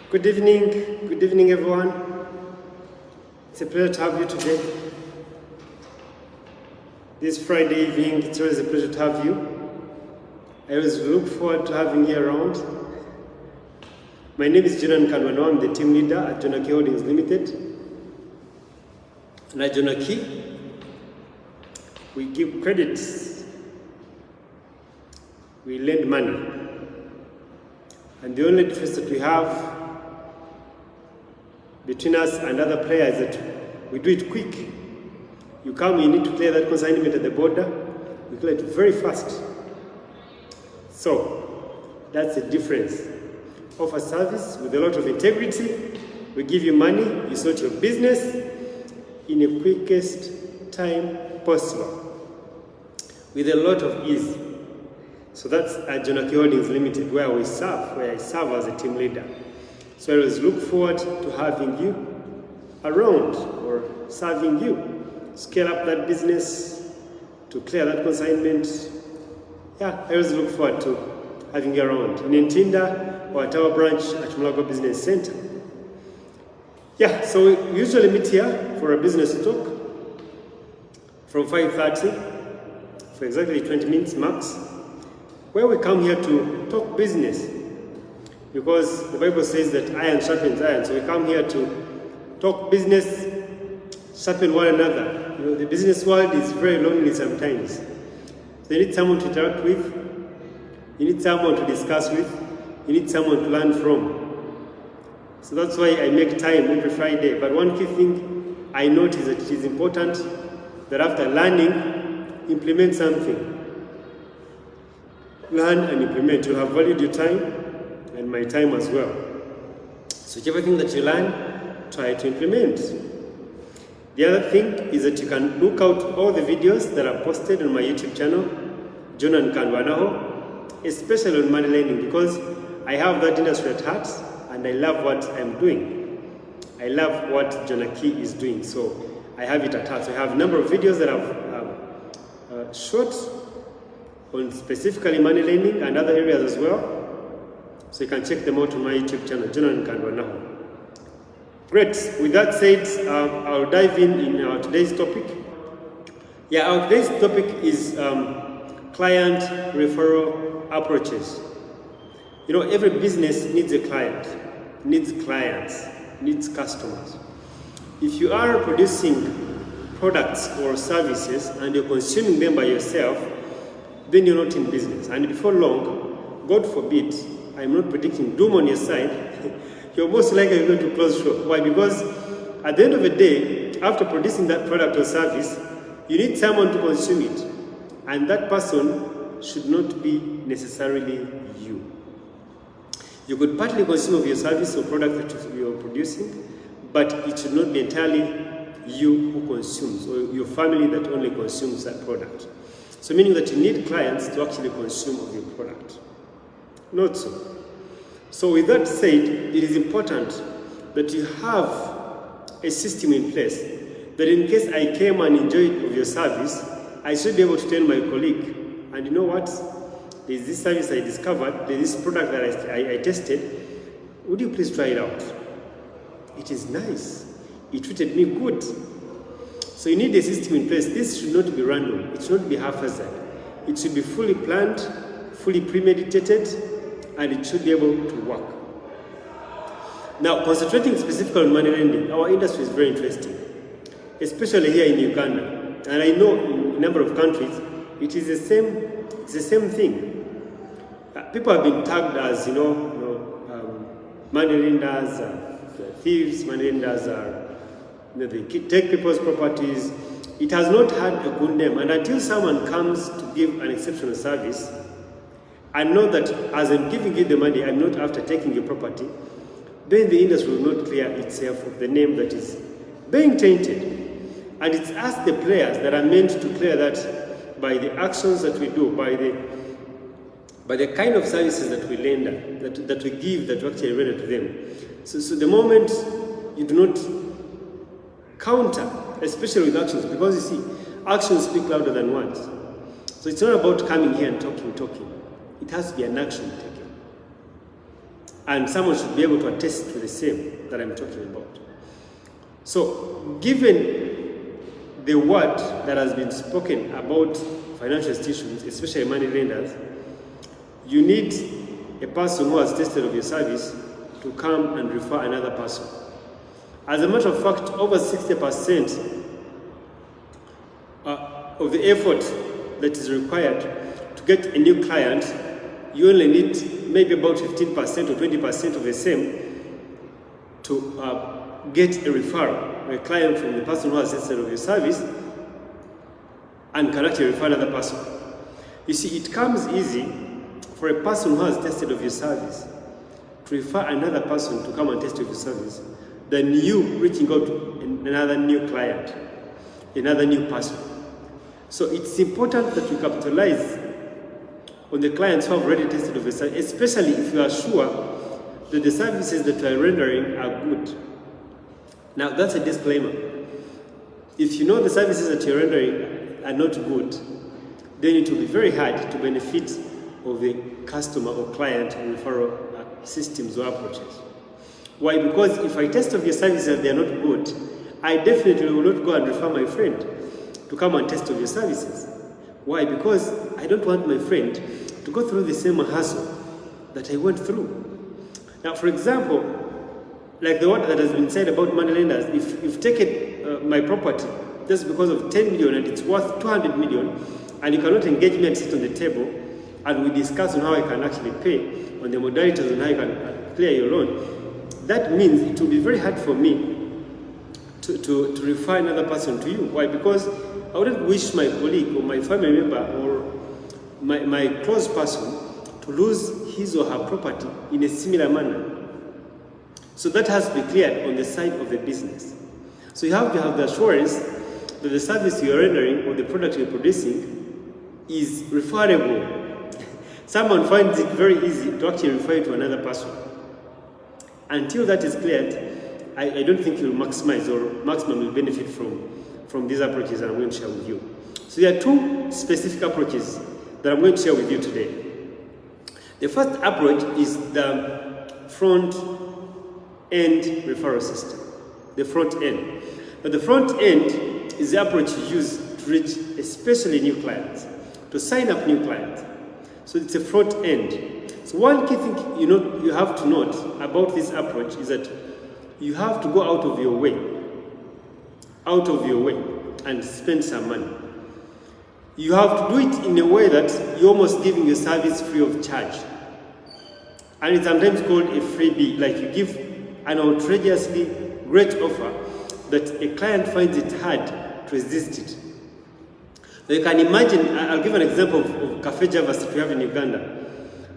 Good evening everyone. It's a pleasure to have you today. This Friday evening, it's always a pleasure to have you. I always look forward to having you around. My name is Jonan Kanwano. I'm the team leader at Jonaki Holdings Limited. And at Jonaki, we give credits, we lend money. And the only difference that we have between us and other players is that we do it quick. You come, you need to clear that consignment at the border, we clear it very fast. So that's the difference. Offer service with a lot of integrity. We give you money, you sort your business in the quickest time possible with a lot of ease. So that's at Jonaki Holdings Limited, where I serve as a team leader. So I always look forward to having you around or serving you. Scale up that business, to clear that consignment. Yeah, I always look forward to having you around in Ntinda or at our branch at Mulago Business Center. Yeah, so we usually meet here for a business talk from 5:30 for exactly 20 minutes max, where we come here to talk business, because the Bible says that iron sharpens iron. So we come here to talk business, sharpen one another. You know, the business world is very lonely sometimes. So you need someone to interact with, you need someone to discuss with, you need someone to learn from. So that's why I make time every Friday. But one key thing I notice that it is important that after learning, implement something. Learn and implement. You'll have valued your time and my time as well. So whichever thing that you learn, try to implement. The other thing is that you can look out all the videos that are posted on my YouTube channel, Jonan Kanwano, especially on money lending, because I have that industry at heart and I love what I'm doing. I love what Jonaki is doing, so I have it at heart. So I have a number of videos that I've shot on specifically money lending and other areas as well. So you can check them out on my YouTube channel, Jonan Kanwano. Great. With that said, I'll dive in our today's topic. Yeah, our today's topic is client referral approaches. You know, every business needs a client, needs clients, needs customers. If you are producing products or services and you're consuming them by yourself, then you're not in business. And before long, God forbid, I'm not predicting doom on your side, you're most likely going to close shop. Why? Because at the end of the day, after producing that product or service, you need someone to consume it. And that person should not be necessarily you. You could partly consume of your service or product that you're producing, but it should not be entirely you who consumes, or your family that only consumes that product. So meaning that you need clients to actually consume of your product. Not so. So with that said, it is important that you have a system in place that in case I came and enjoyed of your service, I should be able to tell my colleague, and you know what, there's this service I discovered, there's this product that I tested, would you please try it out? It is nice. It treated me good. So you need a system in place. This should not be random. It should not be haphazard. It should be fully planned, fully premeditated, and it should be able to work. Now, concentrating specifically on money lending, our industry is very interesting, especially here in Uganda. And I know in a number of countries, it is the same thing. People have been tagged as, money lenders, thieves, money lenders they take people's properties. It has not had a good name. And until someone comes to give an exceptional service, I know that as I'm giving you the money, I'm not after taking your property, then the industry will not clear itself of the name that is being tainted. And it's us, the players, that are meant to clear that by the actions that we do, by the kind of services that we render, that we give, that we actually render to them. So the moment you do not counter, especially with actions, because you see, actions speak louder than words. So it's not about coming here and talking. It has to be an action taken. and someone should be able to attest to the same that I'm talking about. So, given the word that has been spoken about financial institutions, especially money lenders, you need a person who has tested of your service to come and refer another person. As a matter of fact, over 60% of the effort that is required to get a new client, you only need maybe about 15% or 20% of the same to get a referral, a client from the person who has tested of your service and can actually refer another person. You see, it comes easy for a person who has tested of your service to refer another person to come and test of your service than you reaching out to another new client, another new person. So it's important that you capitalize on the clients who have already tested of your service, especially if you are sure that the services that you are rendering are good. Now, that's a disclaimer. If you know the services that you're rendering are not good, then it will be very hard to benefit of the customer or client referral systems or approaches. Why? Because if I test of your services and they are not good, I definitely will not go and refer my friend to come and test of your services. Why? Because I don't want my friend to go through the same hassle that I went through. Now, for example, like the word that has been said about money lenders, if you've taken my property just because of 10 million and it's worth 200 million, and you cannot engage me and sit on the table and we discuss on how I can actually pay, on the modalities on how I can clear your loan, that means it will be very hard for me to refer another person to you. Why? Because I wouldn't wish my colleague or my family member or my close person to lose his or her property in a similar manner. So that has to be cleared on the side of the business. So you have to have the assurance that the service you're rendering or the product you're producing is referable. Someone finds it very easy to actually refer you to another person. Until that is cleared, I don't think you'll maximize or maximum will benefit from these approaches that I'm going to share with you. So there are two specific approaches that I'm going to share with you today. The first approach is the front-end referral system. The front end. But the front end is the approach you use to reach especially new clients, to sign up new clients. So it's a front end. So one key thing you have to note about this approach is that you have to go out of your way and spend some money. You have to do it in a way that you're almost giving your service free of charge. And it's sometimes called a freebie, like you give an outrageously great offer that a client finds it hard to resist it. Now you can imagine, I'll give an example of Cafe Javas that we have in Uganda.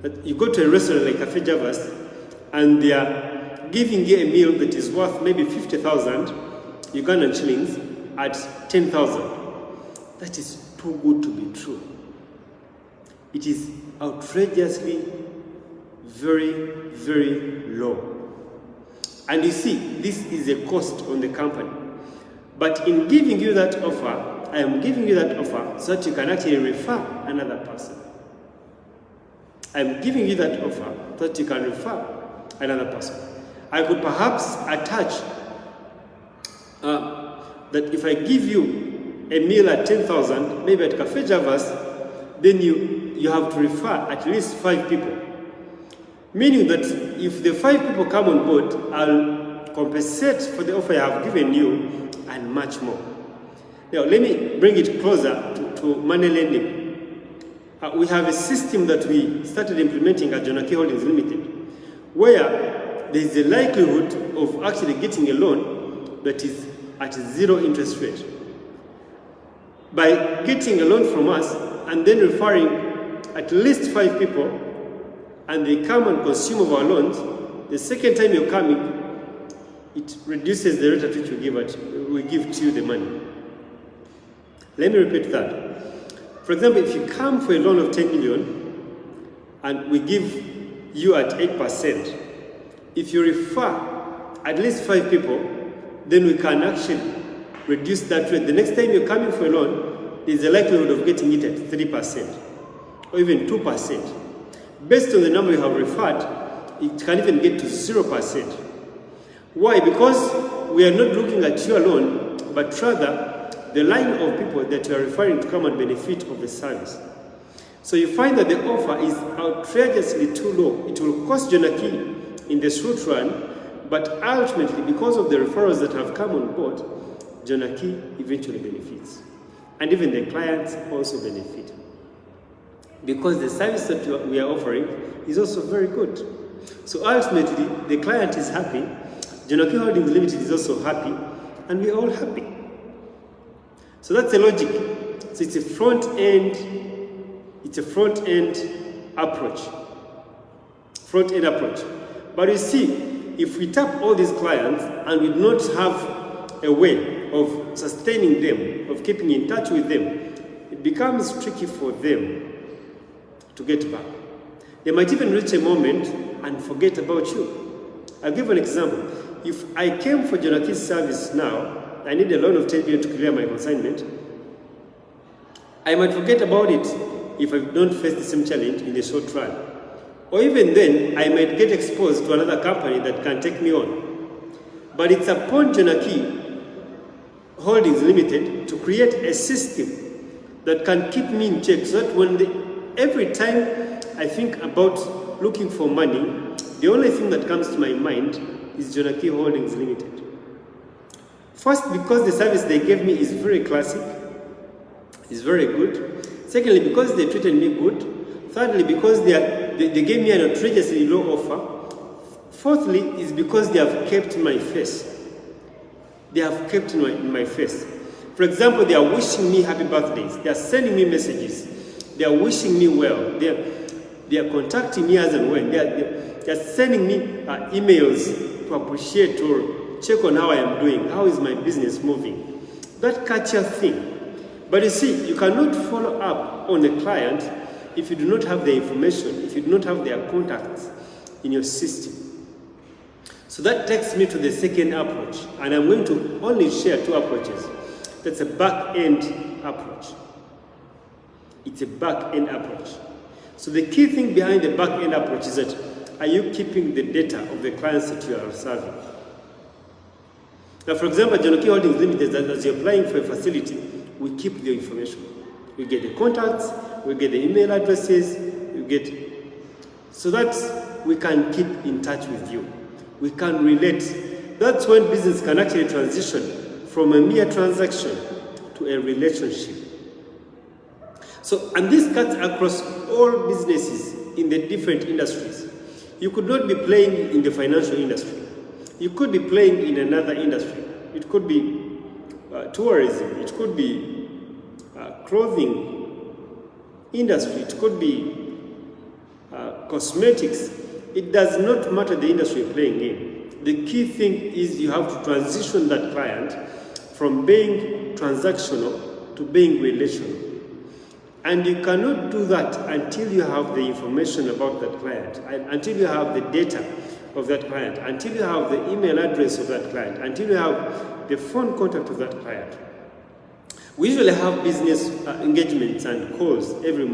That you go to a restaurant like Cafe Javas and they are giving you a meal that is worth maybe 50,000 Ugandan shillings at 10,000. That is too good to be true. It is outrageously very, very low. And you see, this is a cost on the company. But in giving you that offer, I am giving you that offer so that you can actually refer another person. I am giving you that offer so that you can refer another person. I could perhaps attach that if I give you a meal at 10,000, maybe at Cafe Javas, then you have to refer at least 5 people. Meaning that if the 5 people come on board, I'll compensate for the offer I have given you and much more. Now, let me bring it closer to money lending. We have a system that we started implementing at Jonaki Holdings Limited, where there is a likelihood of actually getting a loan that is at 0 interest rate. By getting a loan from us and then referring at least 5 people, and they come and consume of our loans, the second time you're coming, it reduces the rate at which we give to you the money. Let me repeat that. For example, if you come for a loan of 10 million and we give you at 8%, if you refer at least 5 people, then we can actually reduce that rate. The next time you're coming for a loan, there's a likelihood of getting it at 3% or even 2%. Based on the number you have referred, it can even get to 0%. Why? Because we are not looking at you alone, but rather the line of people that you are referring to come and benefit of the service. So you find that the offer is outrageously too low. It will cost Jonaki in the short run, but ultimately, because of the referrals that have come on board, Jonaki eventually benefits. And even the clients also benefit. Because the service that we are offering is also very good. So ultimately, the client is happy, Jonaki Holdings Limited is also happy, and we're all happy. So that's the logic. So it's a front-end approach. Front-end approach. But you see, if we tap all these clients and we do not have a way of sustaining them, of keeping in touch with them, it becomes tricky for them to get back. They might even reach a moment and forget about you. I'll give an example. If I came for Jonaki's service now, I need a loan of 10 billion to clear my consignment, I might forget about it if I don't face the same challenge in the short run. Or even then, I might get exposed to another company that can take me on. But it's upon Jonaki Holdings Limited to create a system that can keep me in check, so that every time I think about looking for money, the only thing that comes to my mind is Jonaki Holdings Limited. First, because the service they gave me is very classic, is very good. Secondly, because they treated me good. Thirdly, because they gave me an outrageously low offer. Fourthly, is because they have kept my face. They have kept in my face. For example, they are wishing me happy birthdays. They are sending me messages. They are wishing me well. They are contacting me as and when. They are sending me emails to appreciate or check on how I am doing. How is my business moving? That catchy thing. But you see, you cannot follow up on a client if you do not have the information, if you do not have their contacts in your system. So that takes me to the second approach, and I'm going to only share two approaches. That's a back-end approach. It's a back-end approach. So the key thing behind the back-end approach is that, are you keeping the data of the clients that you are serving? Now, for example, Jonaki Holdings Limited, as you're applying for a facility, we keep the information. We get the contacts, we get the email addresses, so that we can keep in touch with you. We can relate. That's when business can actually transition from a mere transaction to a relationship. So, and this cuts across all businesses in the different industries. You could not be playing in the financial industry. You could be playing in another industry. It could be tourism, it could be clothing industry, it could be cosmetics. It does not matter the industry you're playing in. The key thing is you have to transition that client from being transactional to being relational. And you cannot do that until you have the information about that client, until you have the data of that client, until you have the email address of that client, until you have the phone contact of that client. We usually have business engagements and calls every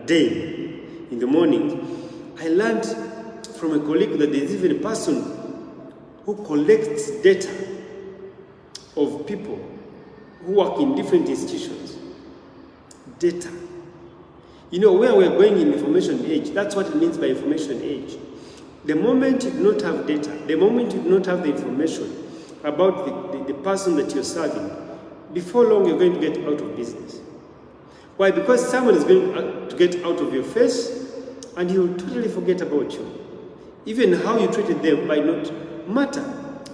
day in the morning. I learned from a colleague that there is even a person who collects data of people who work in different institutions. Data. You know, where we're going in information age, that's what it means by information age. The moment you do not have data, the moment you do not have the information about the person that you're serving, before long you're going to get out of business. Why? Because someone is going to get out of your face and he will totally forget about you. Even how you treated them might not matter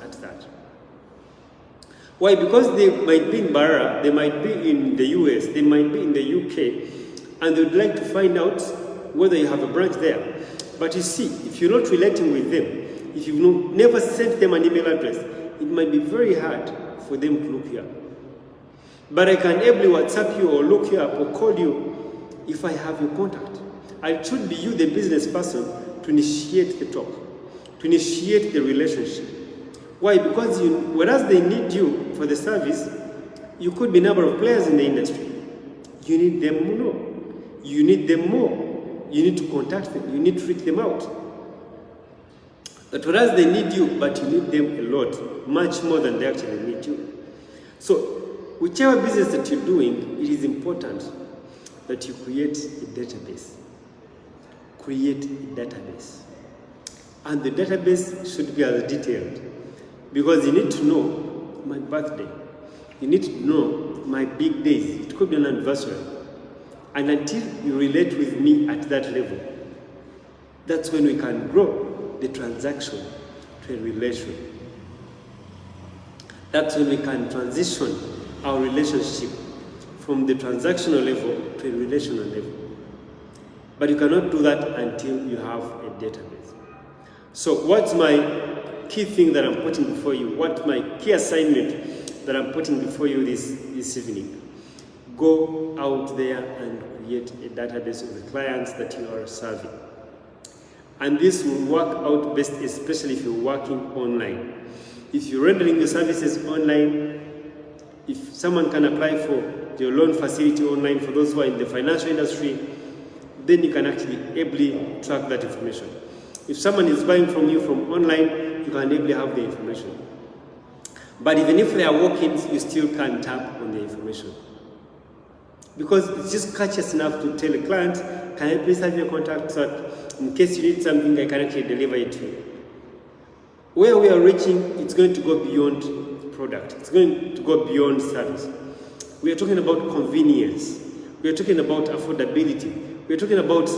at that. Why? Because they might be in Barra, they might be in the US, they might be in the UK, and they would like to find out whether you have a branch there. But you see, if you're not relating with them, if you've never sent them an email address, it might be very hard for them to look you up. But I can ably WhatsApp you or look you up or call you if I have your contact. It should be you, the business person, to initiate the talk, to initiate the relationship. Why? Because whereas they need you for the service, you could be a number of players in the industry. You need them more. You need them more. You need to contact them. You need to reach them out. That whereas they need you, but you need them a lot, much more than they actually need you. So, whichever business that you're doing, it is important that you create a database. Create a database. And the database should be as detailed, because you need to know my birthday. You need to know my big days. It could be an anniversary. And until you relate with me at that level, that's when we can grow the transaction to a relation. That's when we can transition our relationship from the transactional level to a relational level. But you cannot do that until you have a database. So what's my key thing that I'm putting before you? What my key assignment that I'm putting before you this evening? Go out there and create a database of the clients that you are serving. And this will work out best, especially if you're working online. If you're rendering your services online, if someone can apply for your loan facility online for those who are in the financial industry, then you can actually ably track that information. If someone is buying from you from online, you can ably have the information. But even if they are walk-ins, you still can't tap on the information. Because it's just courteous enough to tell a client, can I please have your contact so that in case you need something, I can actually deliver it to you. Where we are reaching, it's going to go beyond product. It's going to go beyond service. We are talking about convenience. We are talking about affordability. We are talking about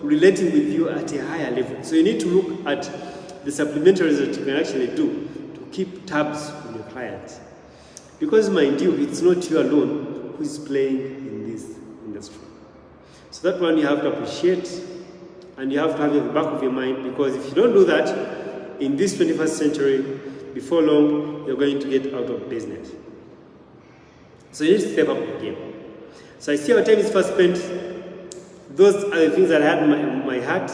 relating with you at a higher level. So you need to look at the supplementaries that you can actually do to keep tabs on your clients. Because mind you, it's not you alone who is playing in this industry. So that one you have to appreciate, and you have to have it in the back of your mind, because if you don't do that, in this 21st century, before long, you're going to get out of business. So you need to step up the game. So I see our time is fast spent. Those are the things that I had in my heart,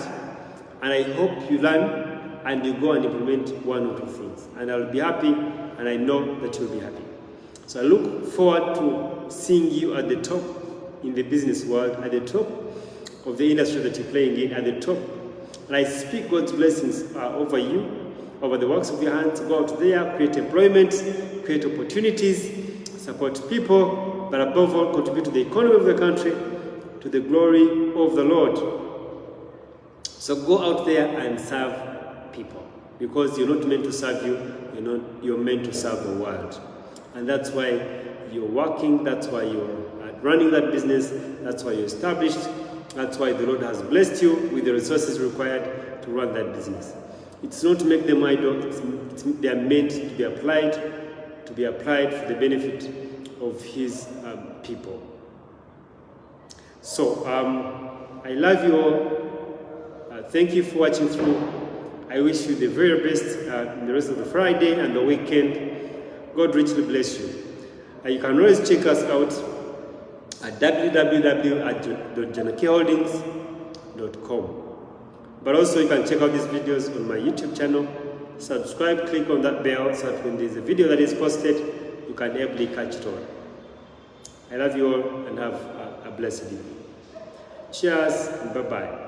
and I hope you learn and you go and implement one or two things. And I'll be happy, and I know that you'll be happy. So I look forward to seeing you at the top in the business world, at the top of the industry that you're playing in, at the top. And I speak God's blessings over you, over the works of your hands. Go out there, create employment, create opportunities, support people, but above all, contribute to the economy of the country, to the glory of the Lord. So go out there and serve people, because you're not meant to serve you, you're meant to serve the world. And that's why you're working, that's why you're running that business, that's why you're established, that's why the Lord has blessed you with the resources required to run that business. It's not to make them idle, they are meant to be applied for the benefit of His people. So, I love you all. Thank you for watching through. I wish you the very best in the rest of the Friday and the weekend. God richly bless you. You can always check us out at www.janakiholdings.com. But also you can check out these videos on my YouTube channel. Subscribe, click on that bell so that when there's a video that is posted, you can ably catch it all. I love you all and have a blessed evening. Cheers and bye-bye.